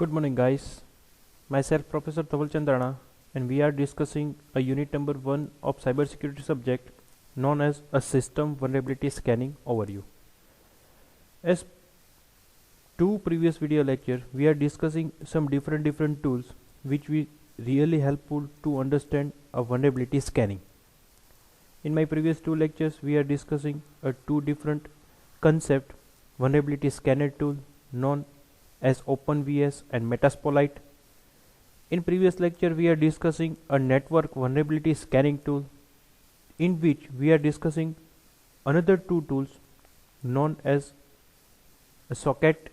Good morning, guys. Myself, Professor Dhaval Chandrana, and we are discussing a unit number 1 of cybersecurity subject known as a system vulnerability scanning overview. As two previous video lecture, we are discussing some different tools which we really helpful to understand a vulnerability scanning. In my previous two lectures, we are discussing a two different concept vulnerability scanner tool known as OpenVS and Metasploit. In previous lecture, we are discussing a network vulnerability scanning tool, in which we are discussing another two tools known as a socket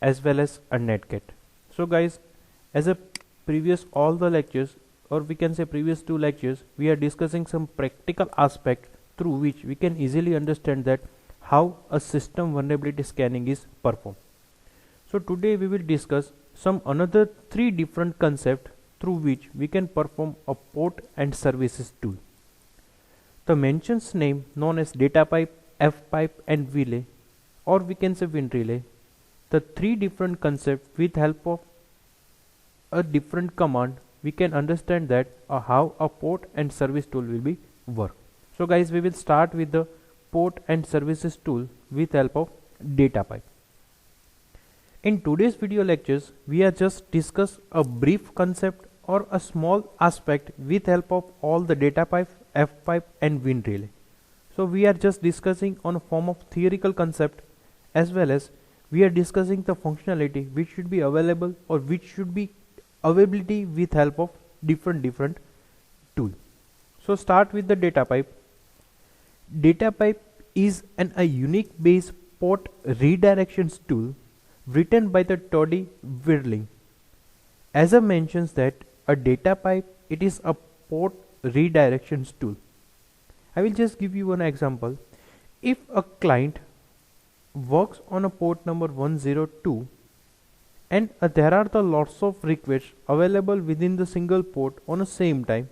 as well as a netcat. So guys, as a previous all the lectures, or we can say previous two lectures, we are discussing some practical aspect through which we can easily understand that how a system vulnerability scanning is performed. So today we will discuss some another three different concepts through which we can perform a port and services tool. The mentions name known as data pipe, F pipe and relay, or we can say WinRelay. The three different concepts with help of a different command we can understand that how a port and service tool will be work. So guys, we will start with the port and services tool with help of data pipe. In today's video lectures, we are just discuss a brief concept or a small aspect with help of all the data pipe, F pipe and WinRelay. So we are just discussing on a form of theoretical concept, as well as we are discussing the functionality which should be available or which should be availability with help of different tool. So start with the data pipe. Data pipe is a unique base port redirections tool written by the Toddy Whirling. As I mentions that a data pipe, it is a port redirections tool. I will just give you an example. If a client works on a port number 102 and there are the lots of requests available within the single port on the same time,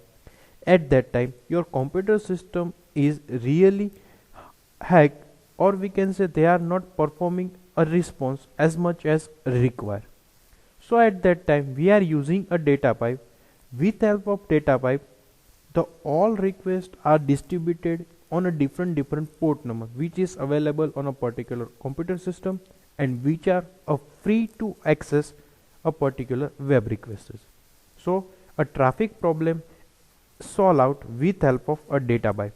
at that time your computer system is really hacked, or we can say they are not performing a response as much as required. So at that time we are using a data pipe. With help of data pipe, the all requests are distributed on a different port number which is available on a particular computer system and which are free to access a particular web requests. So a traffic problem solved out with help of a data pipe,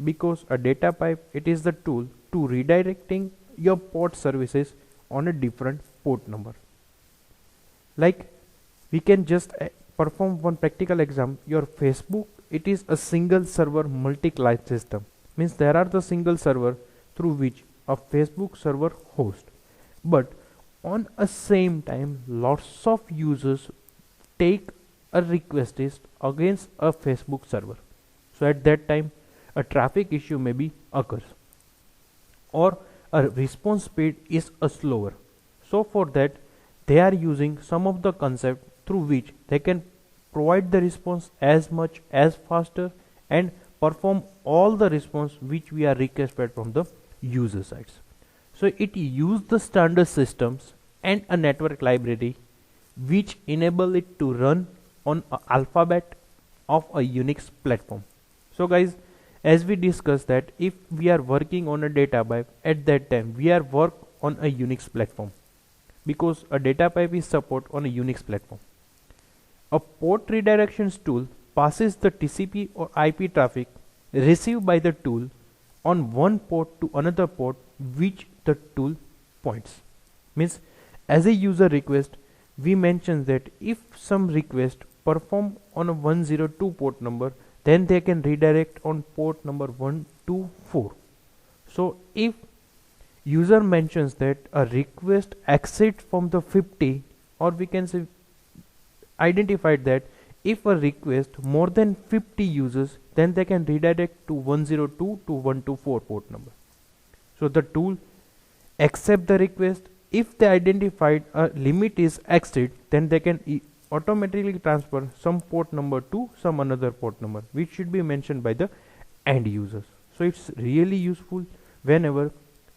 because a data pipe, it is the tool to redirecting your port services on a different port number. Like we can just perform one practical exam. Your Facebook, it is a single server multi-client system, means there are the single server through which a Facebook server host, but on a same time lots of users take a request against a Facebook server. So at that time a traffic issue may be occurs, or a response speed is slower. So for that they are using some of the concept through which they can provide the response as much as faster and perform all the response which we are requested from the user sides. So it use the standard systems and a network library which enable it to run on a alphabet of a Unix platform. So guys, as we discussed that if we are working on a data pipe, at that time we are work on a Unix platform, because a data pipe is support on a Unix platform. A port redirections tool passes the TCP or IP traffic received by the tool on one port to another port which the tool points. Means as a user request, we mentioned that if some request perform on a 102 port number, then they can redirect on port number 124. So if user mentions that a request exit from the 50, or we can say identified that if a request more than 50 users, then they can redirect to 102 to 124 port number. So the tool accept the request. If they identified a limit is exit, then they can automatically transfer some port number to some another port number which should be mentioned by the end users. So it's really useful whenever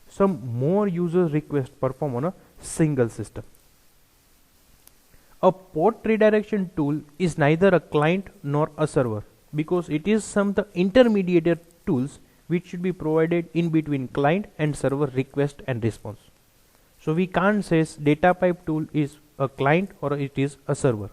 some more user requests perform on a single system. A port redirection tool is neither a client nor a server because it is some of the intermediate tools which should be provided in between client and server request and response. So we can't say data pipe tool is a client or it is a server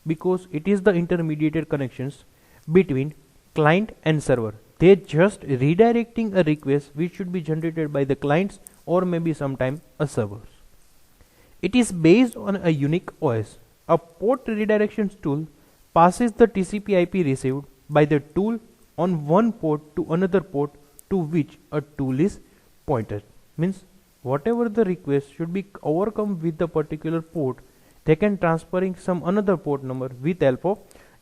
because it is the intermediate connections between client and server. They're just redirecting a request which should be generated by the clients or maybe sometime a servers. It is based on a unique OS. A port redirections tool passes the TCP IP received by the tool on one port to another port to which a tool is pointed. Means whatever the request should be overcome with the particular port, they can transferring some another port number with help of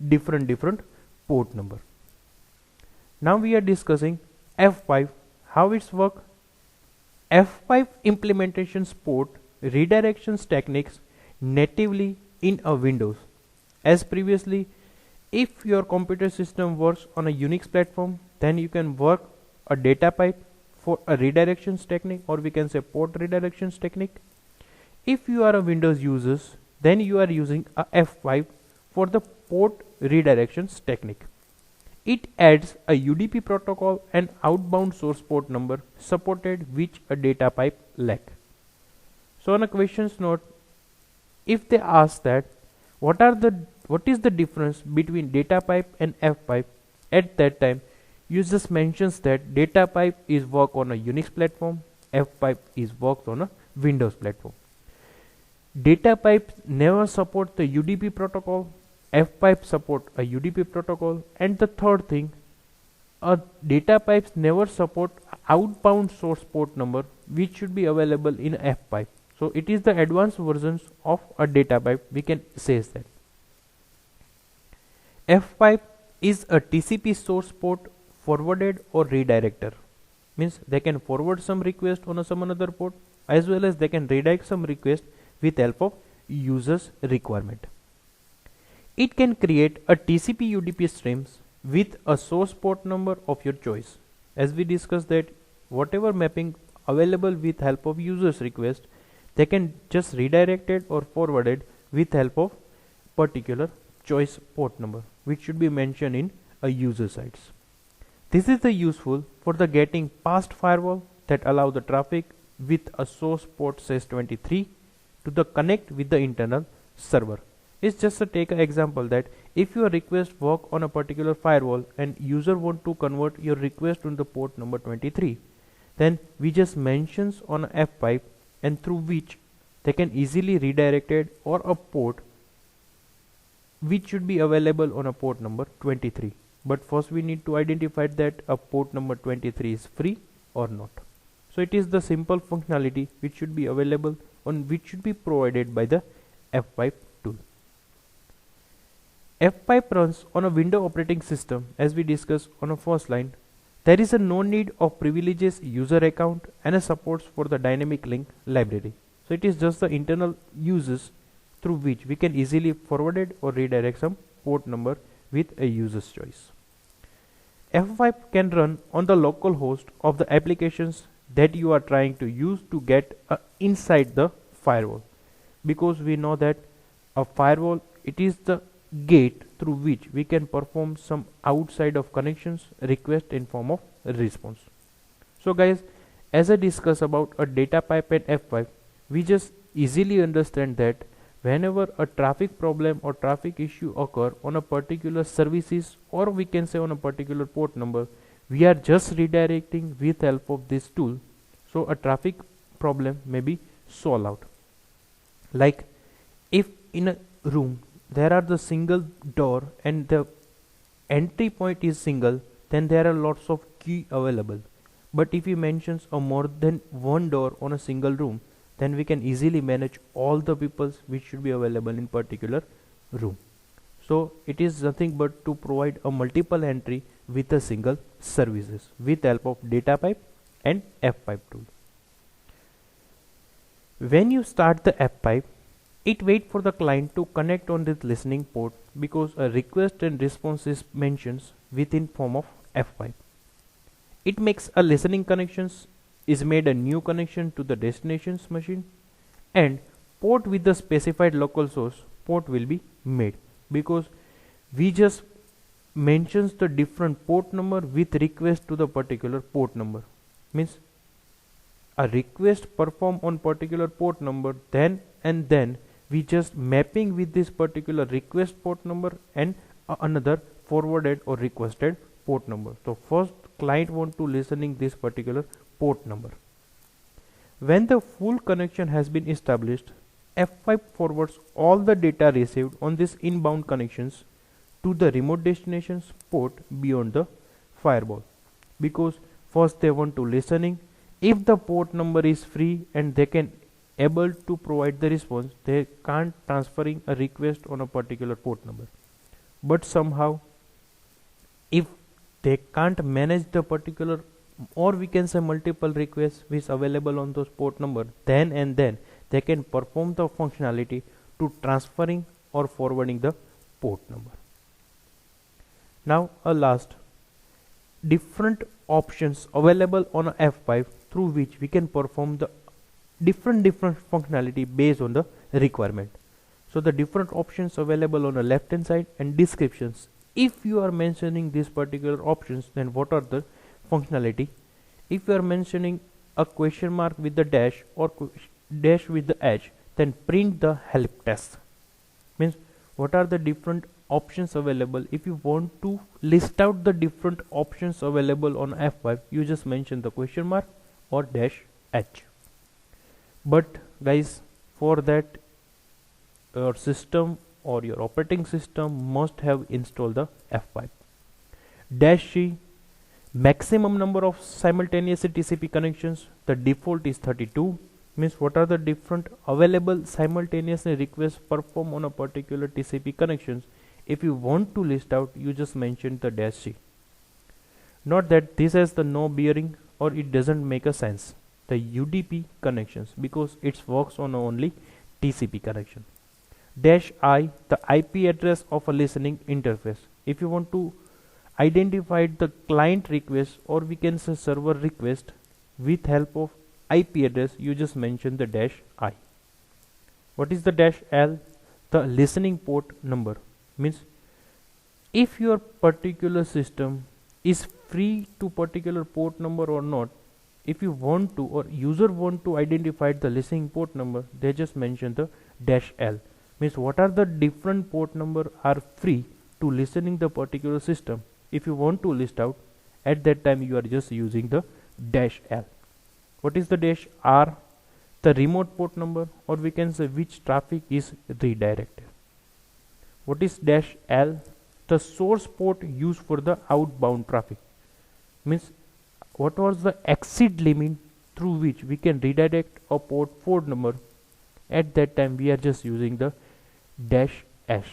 different port number. Now we are discussing F5, how it's work. F5 implementation support redirections techniques natively in a Windows. As previously, if your computer system works on a Unix platform, then you can work a data pipe for a redirections technique, or we can say port redirections technique. If you are a Windows user, then you are using a F5 for the port redirections technique. It adds a UDP protocol and outbound source port number supported which a data pipe lack. So on a questions note, if they ask that what is the difference between data pipe and F pipe, at that time you just mentions that data pipe is work on a Unix platform, F pipe is worked on a Windows platform. Data pipe never support the UDP protocol, F pipe support a UDP protocol, and the third thing, a data pipes never support outbound source port number which should be available in F pipe. So it is the advanced versions of a data pipe, we can say that. F pipe is a TCP source port forwarded or redirector. Means they can forward some request on some another port, as well as they can redirect some request with help of user's requirement. It can create a TCP UDP streams with a source port number of your choice. As we discussed that whatever mapping available with help of user's request, they can just redirect it or forward it with help of particular choice port number which should be mentioned in a user sites. This is the useful for the getting past firewall that allow the traffic with a source port says 23 to the connect with the internal server. It's just to take an example that if your request work on a particular firewall and user want to convert your request on the port number 23, then we just mentions on a F pipe and through which they can easily redirect it or a port which should be available on a port number 23. But first we need to identify that a port number 23 is free or not. So it is the simple functionality which should be available on which should be provided by the F pipe tool. F pipe runs on a Windows operating system. As we discussed on a first line, there is a no need of privileges user account and a supports for the dynamic link library. So it is just the internal uses through which we can easily forward it or redirect some port number with a user's choice. F pipe can run on the local host of the applications that you are trying to use to get inside the firewall, because we know that a firewall, it is the gate through which we can perform some outside of connections request in form of response. So guys, as I discuss about a data pipe and F pipe, we just easily understand that whenever a traffic problem or traffic issue occur on a particular services, or we can say on a particular port number, we are just redirecting with help of this tool, so a traffic problem may be solved out. Like if in a room there are the single door and the entry point is single, then there are lots of key available. But if we mentions a more than one door on a single room, then we can easily manage all the peoples which should be available in particular room. So it is nothing but to provide a multiple entry with a single services with help of data pipe and F pipe tool. When you start the F pipe, it waits for the client to connect on this listening port, because a request and response is mentioned within form of F pipe. It makes a listening connections, is made a new connection to the destinations machine, and port with the specified local source port will be made, because we just mentions the different port number with request to the particular port number. Means a request perform on particular port number, then we just mapping with this particular request port number and another forwarded or requested port number. So first client want to listening this particular port number. When the full connection has been established, F5 forwards all the data received on this inbound connections to the remote destinations port beyond the firewall, because first they want to listening. If the port number is free and they can able to provide the response, they can't transferring a request on a particular port number. But somehow if they can't manage the particular, or we can say multiple requests which available on those port number, then they can perform the functionality to transferring or forwarding the port number. Now a last different options available on a F5 through which we can perform the different functionality based on the requirement. So the different options available on the left hand side and descriptions. If you are mentioning these particular options, then what are the functionality? If you are mentioning a question mark with the dash or dash with the edge, then print the help text. Means what are the different options available. If you want to list out the different options available on F5, you just mention the question mark or dash H. But guys, for that your system or your operating system must have installed the F5. Dash C, maximum number of simultaneous TCP connections, the default is 32. Means what are the different available simultaneously requests performed on a particular TCP connections. If you want to list out, you just mention the dash C. Not that this has the no bearing or it doesn't make a sense. The UDP connections, because it works on only TCP connection. Dash I, the IP address of a listening interface. If you want to identify the client request, or we can say server request, with help of IP address, you just mention the dash I. What is the dash L? The listening port number. Means if your particular system is free to particular port number or not, if you want to, or user want to identify the listening port number, they just mention the dash L. Means what are the different port number are free to listening the particular system. If you want to list out, at that time you are just using the dash L. What is the dash R? The remote port number, or we can say which traffic is redirected. What is dash L? The source port used for the outbound traffic. Means what was the exit limit through which we can redirect a port number. At that time we are just using the dash S.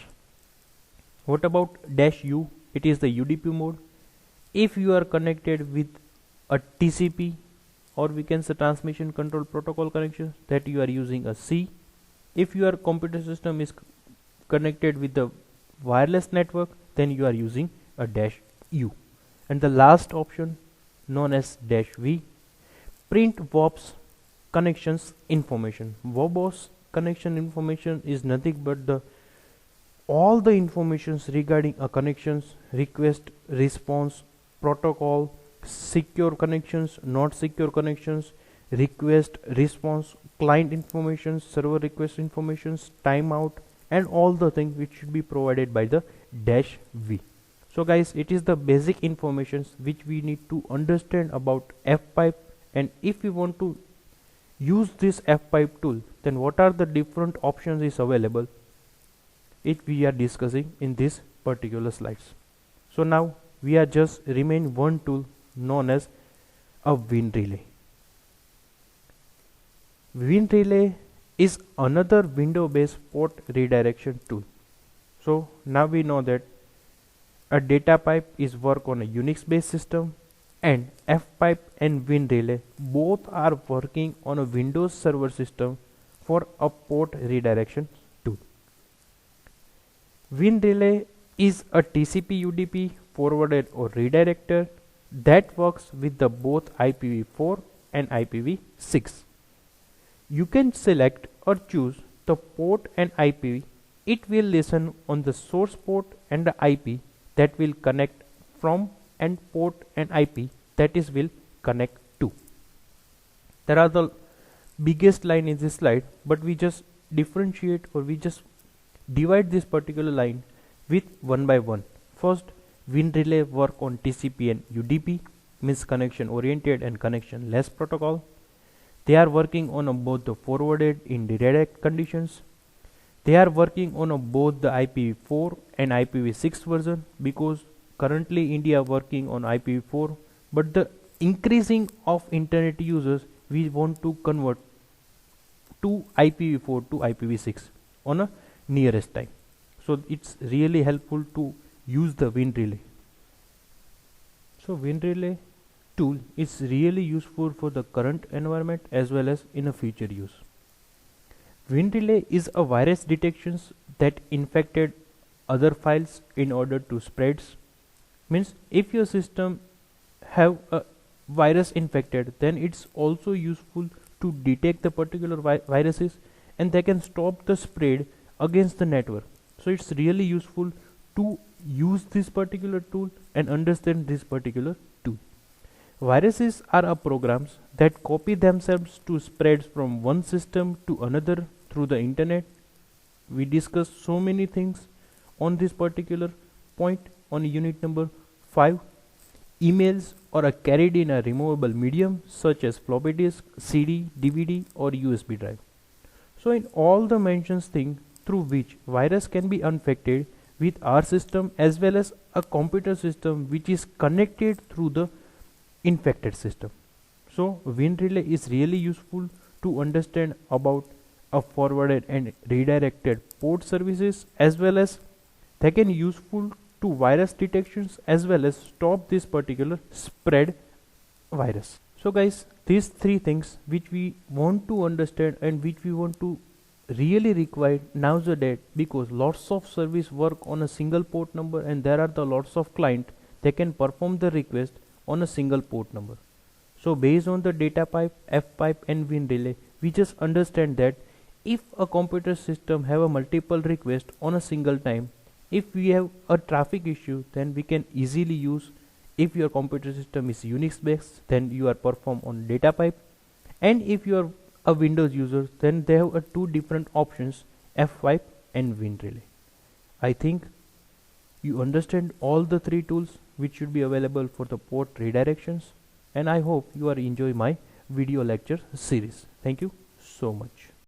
What about dash U? It is the UDP mode. If you are connected with a TCP, or we can say transmission control protocol connection, that you are using a C. If your computer system is connected with the wireless network, then you are using a dash U. And the last option known as dash V, print VOPS connections information. VOPS connection information is nothing but the all the informations regarding a connections, request, response, protocol, secure connections, not secure connections, request, response, client information, server request informations, timeout, and all the things which should be provided by the dash V. So guys, it is the basic informations which we need to understand about F5, and if we want to use this F5 tool, then what are the different options is available, it we are discussing in this particular slides. So now we are just remain one tool known as a WinRelay. WinRelay is another window based port redirection tool. So now we know that a data pipe is work on a Unix based system, and F5 and WinRelay both are working on a Windows server system for a port redirection tool. WinRelay is a TCP UDP forwarded or redirector that works with the both IPv4 and IPv6. You can select or choose the port and IP it will listen on the source port and the IP that will connect from, and port and IP that is will connect to. There are the biggest line in this slide, but we just differentiate, or we just divide this particular line with one by one. First, WinRelay work on TCP and UDP, means connection oriented and connection less protocol. They are working on both the forwarded in redirect conditions. They are working on both the IPv4 and IPv6 version, because currently India working on IPv4, but the increasing of internet users, we want to convert to IPv4 to IPv6 on a nearest time. So it's really helpful to use the WinRelay. So WinRelay tool is really useful for the current environment as well as in a future use. WinRelay is a virus detections that infected other files in order to spreads. Means if your system have a virus infected, then it's also useful to detect the particular viruses, and they can stop the spread against the network. So it's really useful to use this particular tool and understand this particular tool. Viruses are programs that copy themselves to spread from one system to another through the internet. We discussed so many things on this particular point on unit number 5. Emails are carried in a removable medium such as floppy disk, CD, DVD or USB drive. So in all the mentioned things through which virus can be infected with our system as well as a computer system which is connected through the infected system. So WinRelay is really useful to understand about a forwarded and redirected port services, as well as they can useful to virus detections as well as stop this particular spread virus. So guys, these three things which we want to understand and which we want to really require nowadays, because lots of service work on a single port number and there are the lots of client they can perform the request on a single port number. So based on the data pipe, F pipe and WinRelay, we just understand that if a computer system have a multiple request on a single time, if we have a traffic issue, then we can easily use, if your computer system is Unix based, then you are perform on data pipe, and if you are a Windows user, then they have two different options, F pipe and WinRelay. I think you understand all the three tools which should be available for the port redirections, and I hope you are enjoy my video lecture series. Thank you so much.